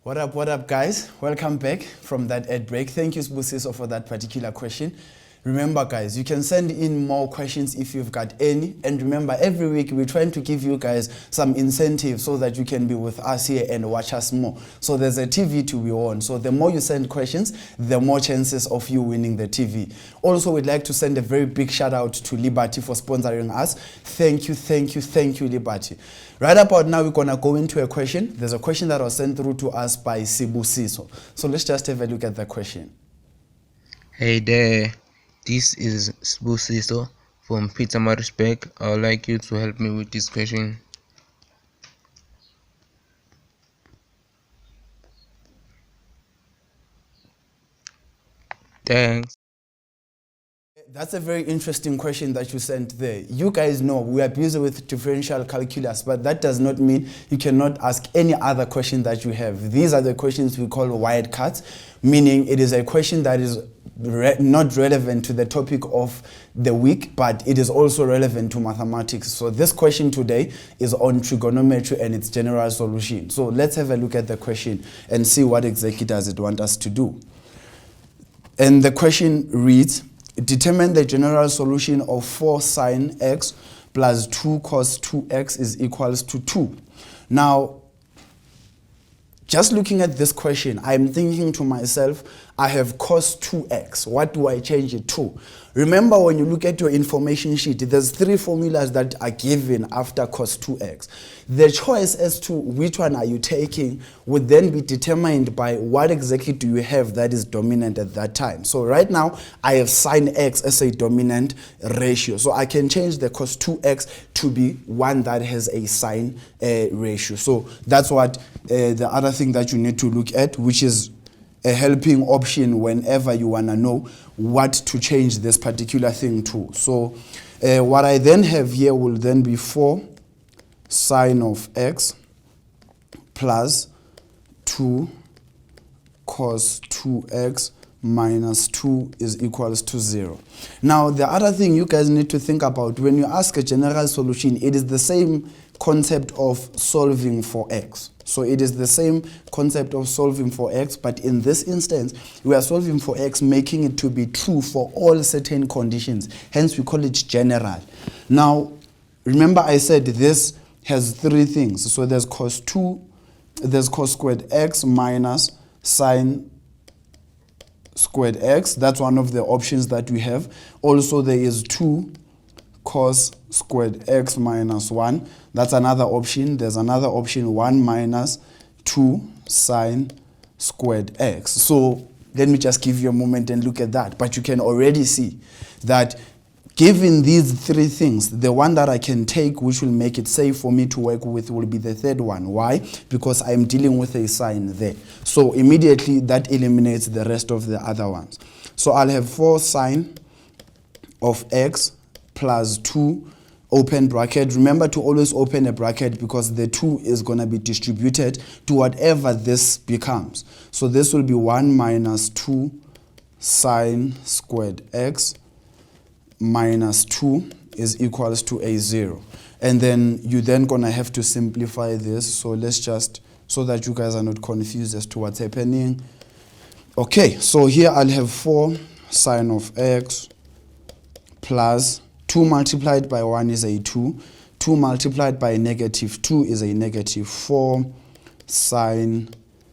What up, guys? Welcome back from that ad break. Thank you, Sbusiso, for that particular question. Remember, guys, you can send in more questions if you've got any. And remember, every week we're trying to give you guys some incentives so that you can be with us here and watch us more. So there's a TV to be on. So the more you send questions, the more chances of you winning the TV. Also, we'd like to send a very big shout out to Liberty for sponsoring us. Thank you, Liberty. Right about now, we're going to go into a question. There's a question that was sent through to us by Sibusiso. So let's just have a look at the question. Hey there, this is Sbusiso from Pietermaritzburg. I would like you to help me with this question. Thanks. That's a very interesting question that you sent there. You guys know we are busy with differential calculus, but that does not mean you cannot ask any other question that you have. These are the questions we call wild cards, meaning it is a question that is not relevant to the topic of the week, but it is also relevant to mathematics. So this question today is on trigonometry and its general solution. So let's have a look at the question and see what exactly does it want us to do. And the question reads, determine the general solution of 4 sine x plus 2 cos 2x is equals to 2. Now, just looking at this question, I'm thinking to myself, I have cos 2x. What do I change it to? Remember, when you look at your information sheet, there's 3 formulas that are given after cos 2x. The choice as to which one are you taking would then be determined by what exactly do you have that is dominant at that time. So right now, I have sine x as a dominant ratio. So I can change the cos 2x to be one that has a sine ratio. So that's what the other thing that you need to look at, which is a helping option whenever you want to know what to change this particular thing to. So what I then have here will then be 4 sine of x plus 2 cos 2x minus 2 is equals to 0. Now, the other thing you guys need to think about when you ask a general solution, it is the same concept of solving for x. So it is the same concept of solving for x, but in this instance, we are solving for x, making it to be true for all certain conditions. Hence, we call it general. Now, remember I said this has 3 things. So there's cos squared x minus sine squared x. That's one of the options that we have. Also, there is 2 cos squared x minus 1. That's another option. There's another option, 1 minus 2 sine squared x. So let me just give you a moment and look at that. But you can already see that given these 3 things, the one that I can take, which will make it safe for me to work with, will be the third one. Why? Because I'm dealing with a sine there. So immediately that eliminates the rest of the other ones. So I'll have 4 sine of x plus 2 open bracket. Remember to always open a bracket because the 2 is going to be distributed to whatever this becomes. So this will be 1 minus 2 sine squared x minus 2 is equals to a 0. And then you're then going to have to simplify this. So let's just, so that you guys are not confused as to what's happening. Okay, so here I'll have 4 sine of x plus 2 multiplied by 1 is a 2. 2 multiplied by negative 2 is a negative 4 sine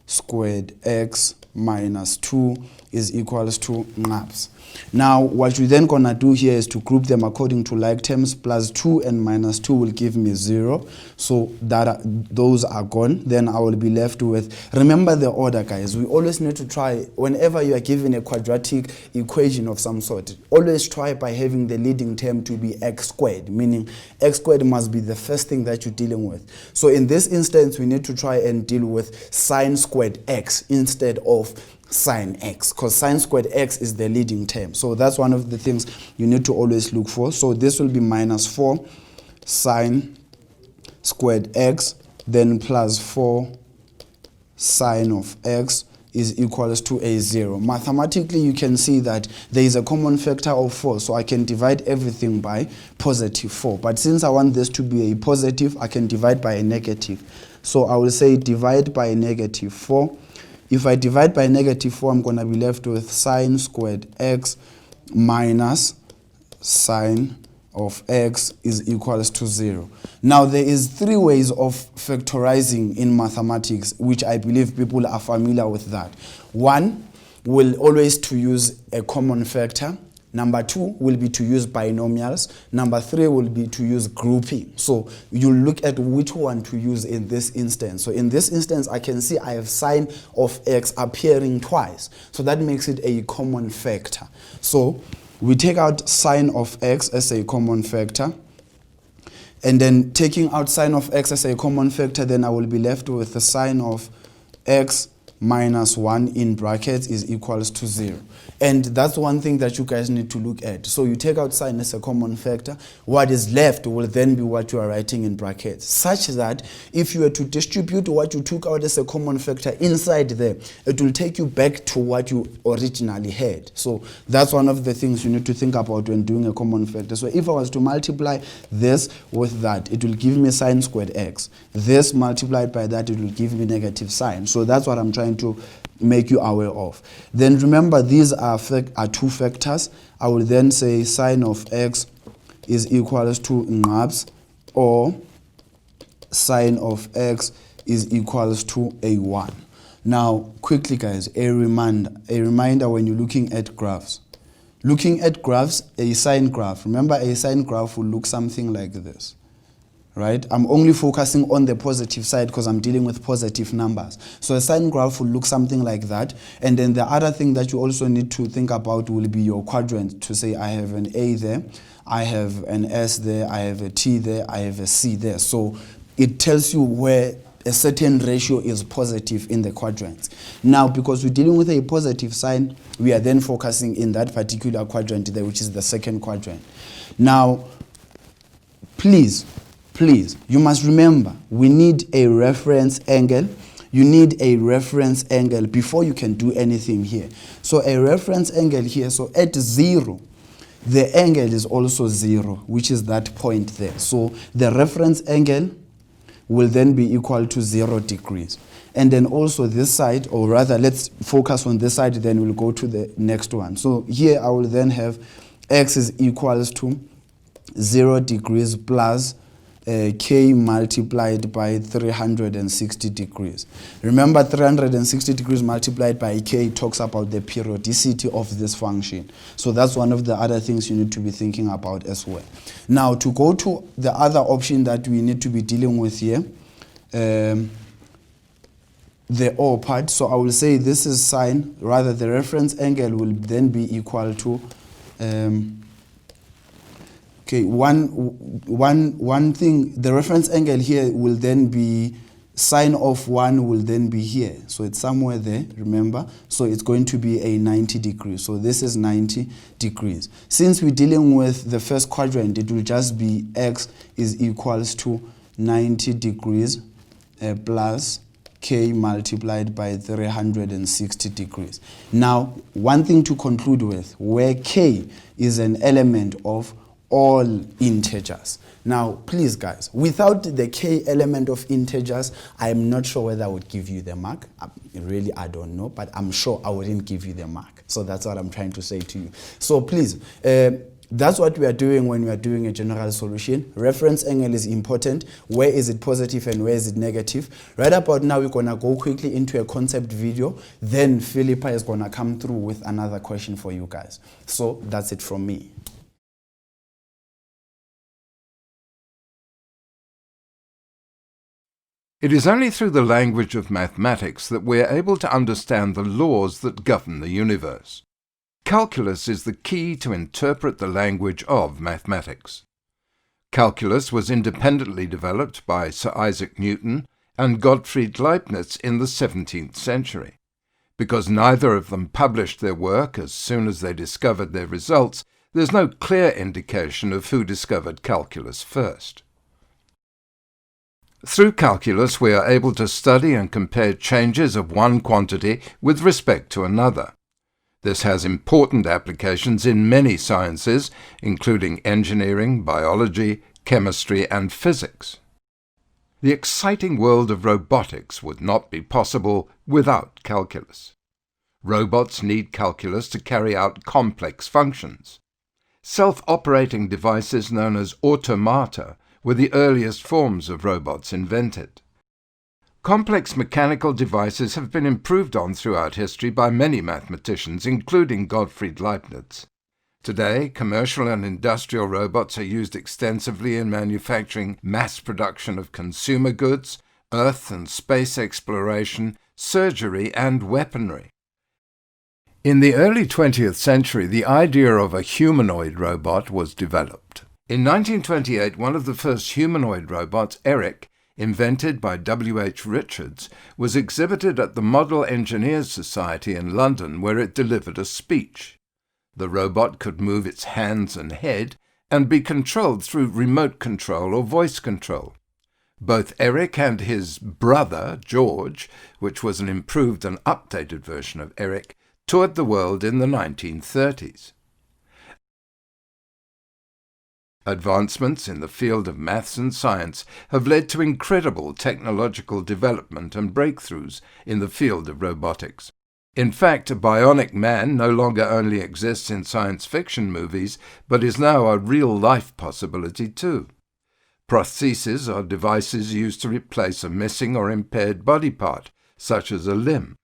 squared x minus 2 is equals to naps. Now, what we're then going to do here is to group them according to like terms. Plus 2 and minus 2 will give me 0. So those are gone. Then I will be left with, remember the order, guys. We always need to try, whenever you are given a quadratic equation of some sort, always try by having the leading term to be x squared, meaning x squared must be the first thing that you're dealing with. So in this instance, we need to try and deal with sine squared x instead of sine x, because sine squared x is the leading term. So that's one of the things you need to always look for. So this will be minus 4 sine squared x, then plus 4 sine of x, is equals to a 0. Mathematically, you can see that there is a common factor of 4, so I can divide everything by positive 4. But since I want this to be a positive, I can divide by a negative. So I will say divide by negative 4. If I divide by negative 4, I'm going to be left with sine squared x minus sine of x is equals to 0. Now, there is 3 ways of factorizing in mathematics, which I believe people are familiar with that. 1 will always to use a common factor. Number 2 will be to use binomials. Number 3 will be to use grouping. So you look at which one to use in this instance. So in this instance, I can see I have sine of x appearing twice. So that makes it a common factor. So we take out sine of x as a common factor. And then taking out sine of x as a common factor, then I will be left with the sine of x minus 1 in brackets is equals to 0. And that's one thing that you guys need to look at. So you take out sine as a common factor. What is left will then be what you are writing in brackets, such that if you were to distribute what you took out as a common factor inside there, it will take you back to what you originally had. So that's one of the things you need to think about when doing a common factor. So if I was to multiply this with that, it will give me sine squared x. This multiplied by that, it will give me negative sine. So that's what I'm trying to make you aware of. Then remember, these are 2 factors. I will then say sine of x is equals to ngqabs, or sine of x is equals to a 1. Now, quickly guys, a reminder when you're looking at graphs. Looking at graphs, a sine graph, remember a sine graph will look something like this. Right? I'm only focusing on the positive side because I'm dealing with positive numbers. So a sine graph will look something like that. And then the other thing that you also need to think about will be your quadrant, to say I have an A there, I have an S there, I have a T there, I have a C there. So it tells you where a certain ratio is positive in the quadrants. Now, because we're dealing with a positive sign, we are then focusing in that particular quadrant there, which is the second quadrant. Now, please, you must remember, we need a reference angle. You need a reference angle before you can do anything here. So a reference angle here, so at 0, the angle is also 0, which is that point there. So the reference angle will then be equal to 0 degrees. And then also this side, or rather let's focus on this side, then we'll go to the next one. So here I will then have x is equals to 0 degrees plus k multiplied by 360 degrees. Remember, 360 degrees multiplied by k talks about the periodicity of this function. So that's one of the other things you need to be thinking about as well. Now, to go to the other option that we need to be dealing with here, the or part. So I will say this is sine, rather the reference angle will then be equal to okay, one thing, the reference angle here will then be sine of 1 will then be here. So it's somewhere there, remember? So it's going to be a 90 degrees. So this is 90 degrees. Since we're dealing with the first quadrant, it will just be x is equals to 90 degrees plus k multiplied by 360 degrees. Now, one thing to conclude with, where k is an element of all integers. Now, please guys, without the k element of integers, I'm not sure whether I would give you the mark. Really, I don't know, but I'm sure I wouldn't give you the mark. So that's what I'm trying to say to you. So please, that's what we are doing when we are doing a general solution. Reference angle is important. Where is it positive and where is it negative? Right about now, we're going to go quickly into a concept video. Then Philippa is going to come through with another question for you guys. So that's it from me. It is only through the language of mathematics that we are able to understand the laws that govern the universe. Calculus is the key to interpret the language of mathematics. Calculus was independently developed by Sir Isaac Newton and Gottfried Leibniz in the 17th century. Because neither of them published their work as soon as they discovered their results, there's no clear indication of who discovered calculus first. Through calculus, we are able to study and compare changes of one quantity with respect to another. This has important applications in many sciences, including engineering, biology, chemistry, and physics. The exciting world of robotics would not be possible without calculus. Robots need calculus to carry out complex functions. Self-operating devices known as automata were the earliest forms of robots invented. Complex mechanical devices have been improved on throughout history by many mathematicians, including Gottfried Leibniz. Today, commercial and industrial robots are used extensively in manufacturing, mass production of consumer goods, Earth and space exploration, surgery, and weaponry. In the early 20th century, the idea of a humanoid robot was developed. In 1928, one of the first humanoid robots, Eric, invented by W.H. Richards, was exhibited at the Model Engineers Society in London, where it delivered a speech. The robot could move its hands and head and be controlled through remote control or voice control. Both Eric and his brother, George, which was an improved and updated version of Eric, toured the world in the 1930s. Advancements in the field of maths and science have led to incredible technological development and breakthroughs in the field of robotics. In fact, a bionic man no longer only exists in science fiction movies, but is now a real-life possibility too. Prostheses are devices used to replace a missing or impaired body part, such as a limb.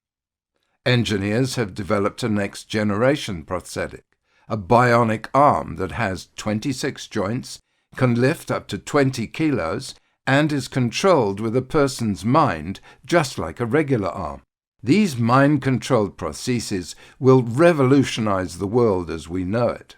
Engineers have developed a next-generation prosthetic, a bionic arm that has 26 joints, can lift up to 20 kilos, and is controlled with a person's mind, just like a regular arm. These mind-controlled prostheses will revolutionize the world as we know it.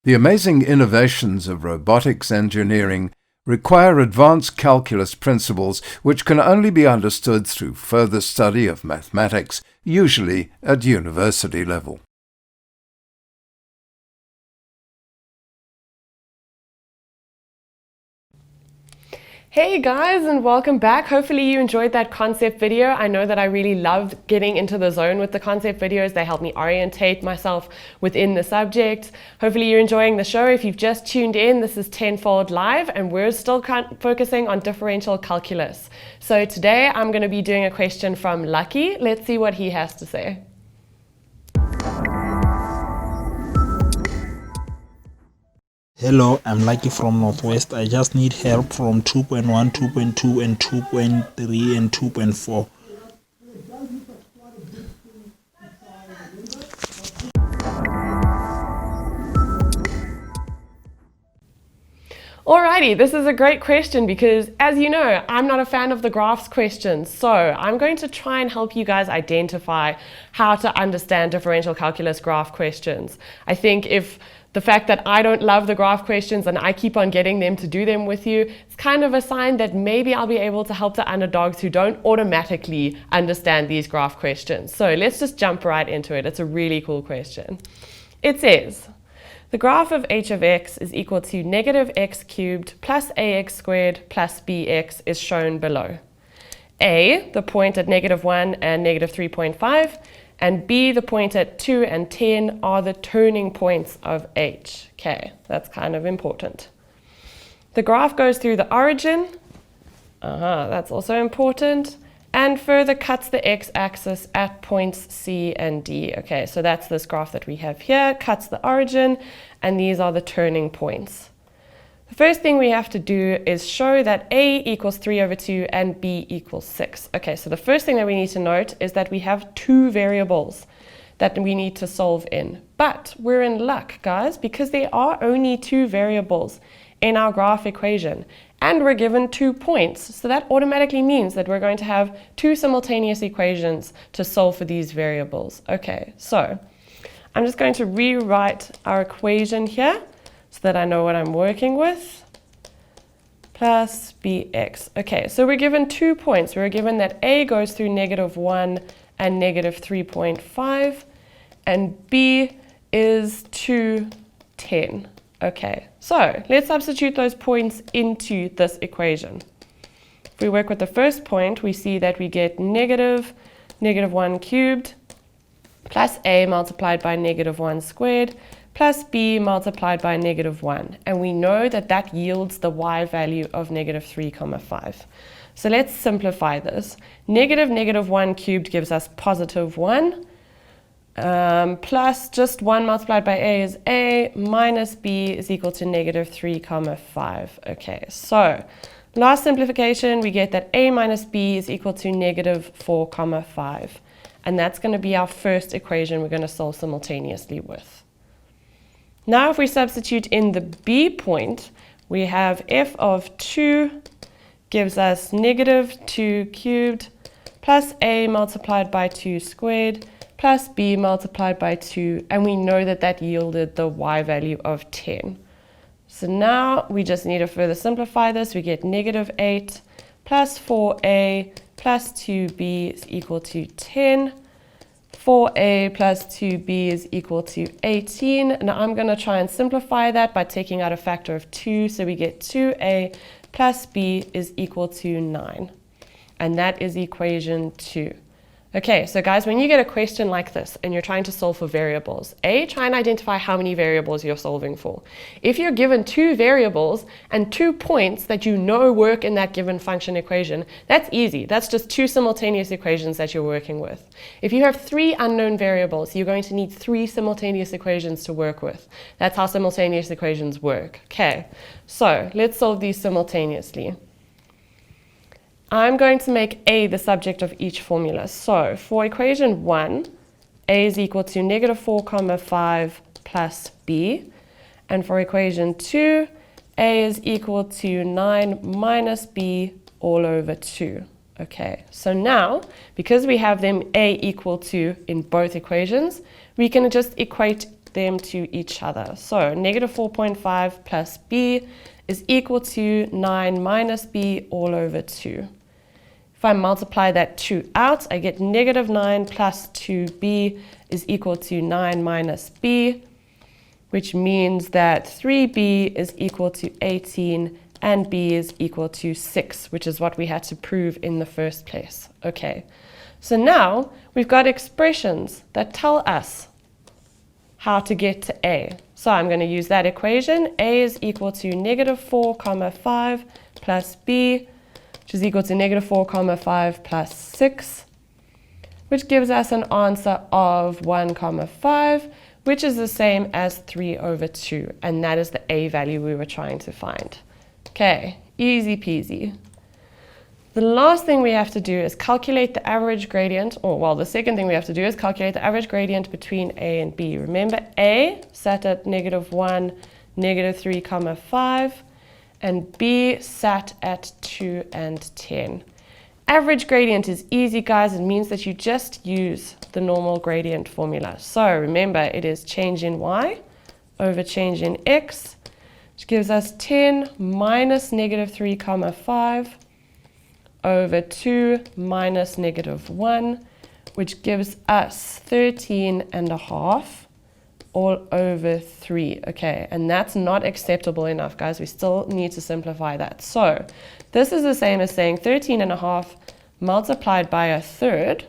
The amazing innovations of robotics engineering require advanced calculus principles which can only be understood through further study of mathematics, usually at university level. Hey guys, and welcome back. Hopefully you enjoyed that concept video. I know that I really loved getting into the zone with the concept videos. They help me orientate myself within the subject. Hopefully you're enjoying the show. If you've just tuned in, this is Tenfold Live and we're still focusing on differential calculus. So today I'm going to be doing a question from Lucky. Let's see what he has to say. Hello, I'm Lucky from Northwest. I just need help from 2.1, 2.2, and 2.3 and 2.4. Alrighty, this is a great question because, as you know, I'm not a fan of the graphs questions. So I'm going to try and help you guys identify how to understand differential calculus graph questions. I think if the fact that I don't love the graph questions and I keep on getting them to do them with you, it's kind of a sign that maybe I'll be able to help the underdogs who don't automatically understand these graph questions. So let's just jump right into it. It's a really cool question. It says, the graph of h of x is equal to negative x cubed plus ax squared plus bx is shown below. A, the point at -1 and -3.5, and B, the point at 2 and 10 are the turning points of h. Okay, that's kind of important. The graph goes through the origin, that's also important, and further cuts the x-axis at points C and D. Okay, so that's this graph that we have here, cuts the origin, and these are the turning points. The first thing we have to do is show that A equals 3/2 and B equals 6. Okay, so the first thing that we need to note is that we have two variables that we need to solve in. But we're in luck, guys, because there are only two variables in our graph equation, and we're given 2 points. So that automatically means that we're going to have two simultaneous equations to solve for these variables. Okay, so I'm just going to rewrite our equation here so that I know what I'm working with, plus bx. Okay, so we're given 2 points. We're given that A goes through -1 and -3.5, and B is 2, 10. Okay, so let's substitute those points into this equation. If we work with the first point, we see that we get negative 1 cubed plus a multiplied by negative 1 squared plus b multiplied by negative 1. And we know that that yields the y value of negative 3, 5. So let's simplify this. Negative 1 cubed gives us positive 1. Plus just 1 multiplied by a is a, minus b is equal to negative 3, 5. Okay, so last simplification, we get that a minus b is equal to negative 4, 5. And that's going to be our first equation we're going to solve simultaneously with. Now if we substitute in the b point, we have f of 2 gives us negative 2 cubed plus a multiplied by 2 squared plus b multiplied by 2, and we know that that yielded the y value of 10. So now we just need to further simplify this. We get negative 8 plus 4a plus 2b is equal to 10. 4a plus 2b is equal to 18. Now I'm going to try and simplify that by taking out a factor of 2. So we get 2a plus b is equal to 9. And that is equation 2. Okay, so guys, when you get a question like this and you're trying to solve for variables, try and identify how many variables you're solving for. If you're given 2 variables and 2 points that you know work in that given function equation, that's easy. That's just 2 simultaneous equations that you're working with. If you have 3 unknown variables, you're going to need 3 simultaneous equations to work with. That's how simultaneous equations work. Okay, so let's solve these simultaneously. I'm going to make a the subject of each formula. So for equation 1, a is equal to negative 4, 5 plus b. And for equation 2, a is equal to 9 minus b all over 2. Okay, so now, because we have them a equal to in both equations, we can just equate them to each other. So negative 4.5 plus b is equal to 9 minus b all over 2. If I multiply that 2 out, I get negative 9 plus 2b is equal to 9 minus b, which means that 3b is equal to 18 and b is equal to 6, which is what we had to prove in the first place. Okay, so now we've got expressions that tell us how to get to a. So I'm going to use that equation. A is equal to negative 4, 5 plus b, which is equal to negative 4, 5 plus 6, which gives us an answer of 1, 5, which is the same as 3 over 2. And that is the a value we were trying to find. Okay, easy peasy. The last thing we have to do is calculate the average gradient, the second thing we have to do is calculate the average gradient between a and b. Remember, a sat at negative 1, negative 3, 5, and b sat at 2 and 10. Average gradient is easy, guys. It means that you just use the normal gradient formula. So remember, it is change in y over change in x, which gives us 10 minus negative 3, 5 over 2 minus negative 1, which gives us 13.5 all over 3. Okay, and that's not acceptable enough, guys. We still need to simplify that. So this is the same as saying 13.5 multiplied by a third.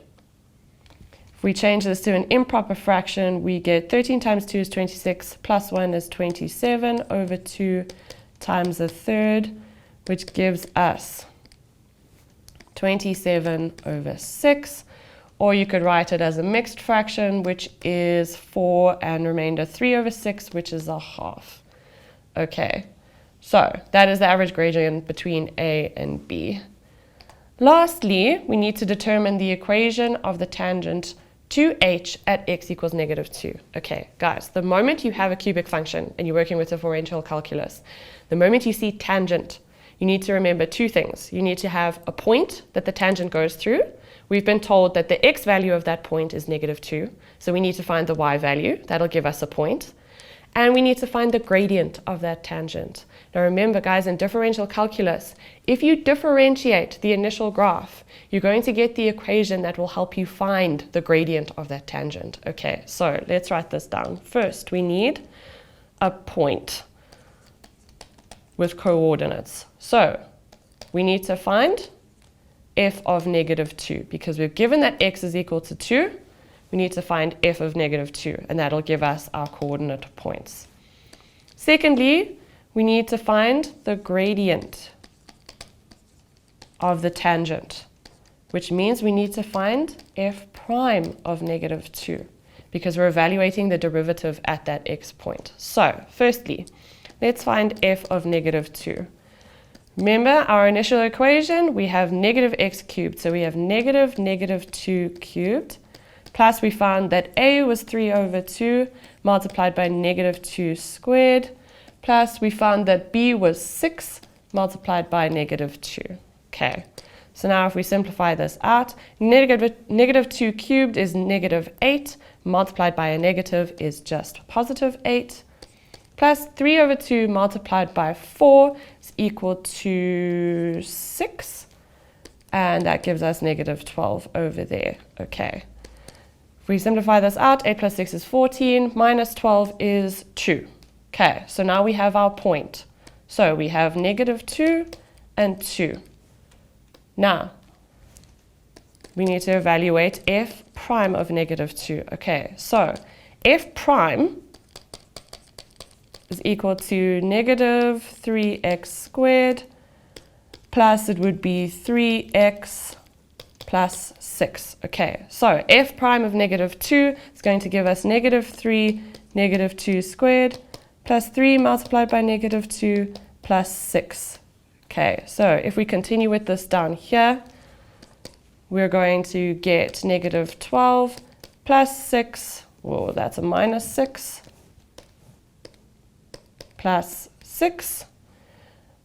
If we change this to an improper fraction, we get 13 times 2 is 26, plus 1 is 27 over 2 times a third, which gives us 27 over 6. Or you could write it as a mixed fraction, which is 4 and remainder 3 over 6, which is a half. Okay, so that is the average gradient between a and b. Lastly, we need to determine the equation of the tangent to h at x equals negative 2. Okay, guys, the moment you have a cubic function and you're working with differential calculus, the moment you see tangent, you need to remember 2 things. You need to have a point that the tangent goes through. We've been told that the x value of that point is negative 2, so we need to find the y value. That'll give us a point. And we need to find the gradient of that tangent. Now remember, guys, in differential calculus, if you differentiate the initial graph, you're going to get the equation that will help you find the gradient of that tangent. Okay, so let's write this down. First, we need a point with coordinates. So we need to find f of negative 2, because we're given that x is equal to 2. We need to find f of negative 2, and that'll give us our coordinate points. Secondly, we need to find the gradient of the tangent, which means we need to find f prime of negative 2, because we're evaluating the derivative at that x point. So, firstly, let's find f of negative 2. Remember our initial equation, we have negative x cubed, so we have negative 2 cubed, plus we found that a was 3 over 2 multiplied by negative 2 squared, plus we found that b was 6 multiplied by negative 2. Okay, so now if we simplify this out, negative 2 cubed is negative 8, multiplied by a negative is just positive 8, plus 3 over 2 multiplied by 4 is equal to 6, and that gives us negative 12 over there. Okay, if we simplify this out, 8 plus 6 is 14, minus 12 is 2. Okay, so now we have our point. So we have negative 2 and 2. Now, we need to evaluate f prime of negative 2. Okay, so f prime is equal to negative 3x squared, plus it would be 3x plus 6. Okay, so f prime of negative 2 is going to give us negative 3, negative 2 squared, plus 3 multiplied by negative 2 plus 6. Okay, so if we continue with this down here, we're going to get negative 12 plus 6, whoa, that's a minus 6, plus 6,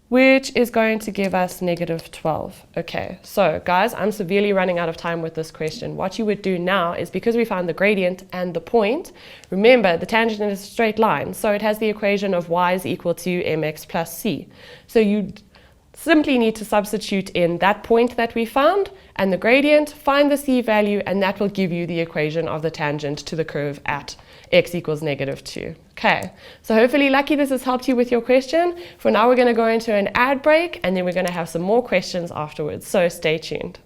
which is going to give us negative 12. Okay, so guys, I'm severely running out of time with this question. What you would do now is, because we found the gradient and the point, remember the tangent is a straight line, so it has the equation of y is equal to mx plus c. So you simply need to substitute in that point that we found and the gradient, find the c value, and that will give you the equation of the tangent to the curve at x equals negative 2. Okay, so hopefully, lucky this has helped you with your question. For now, we're going to go into an ad break, and then we're going to have some more questions afterwards, so stay tuned.